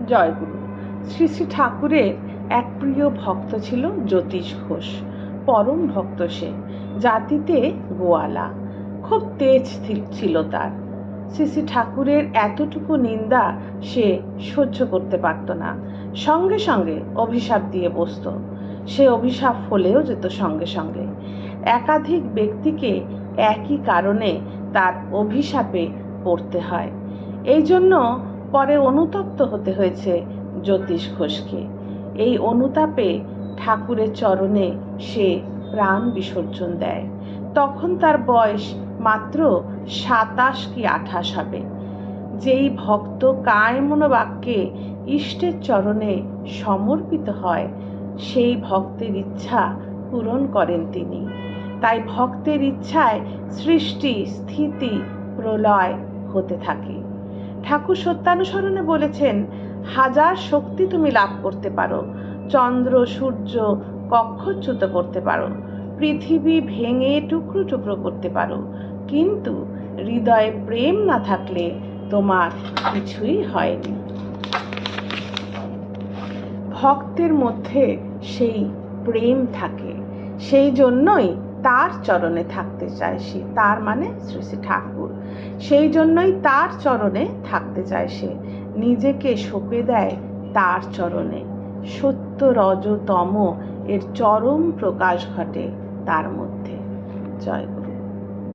জয়গুরু। শ্রী শ্রী ঠাকুরের এক প্রিয় ভক্ত ছিল জ্যোতিষ ঘোষ। পরম ভক্ত সে, জাতিতে গোয়ালা, খুব তেজ ছিল তার। শ্রী শ্রী ঠাকুরের এতটুকু নিন্দা সে সহ্য করতে পারত না, সঙ্গে সঙ্গে অভিশাপ দিয়ে বসত। সে অভিশাপ ফলেও যেত সঙ্গে সঙ্গে। একাধিক ব্যক্তিকে একই কারণে তার অভিশাপে পড়তে হয়। এই জন্য পরে অনুতপ্ত হতে হয়েছে জ্যোতিষ ঘোষকে। এই অনুতাপে ঠাকুরের চরণে সে প্রাণ বিসর্জন দেয়। তখন তার বয়স মাত্র 27 কি 28 হবে। যেই ভক্ত কায় মনোবাক্যে ইষ্টের চরণে সমর্পিত হয়, সেই ভক্তের ইচ্ছা পূরণ করেন তিনি। তাই ভক্তের ইচ্ছায় সৃষ্টি, স্থিতি, প্রলয় হতে থাকে। ঠাকুর সত্যানুসরণে বলেছেন, হাজার শক্তি তুমি লাভ করতে পারো, চন্দ্র সূর্য কক্ষচ্যুত করতে পারো, পৃথিবী ভেঙে টুকরো টুকরো করতে পারো, কিন্তু হৃদয়ে প্রেম না থাকলে তোমার কিছুই হয়নি। ভক্তের মধ্যে সেই প্রেম থাকে, সেই জন্যই তার চরণে থাকতে চায় সে। তার মানে শ্রী শ্রী ঠাকুর। সেই জন্যই তার চরণে থাকতে চায় সে, নিজেকে সঁপে দেয় তার চরণে। সত্য রজ তম এর চরম প্রকাশ ঘটে তার মধ্যে। জয়।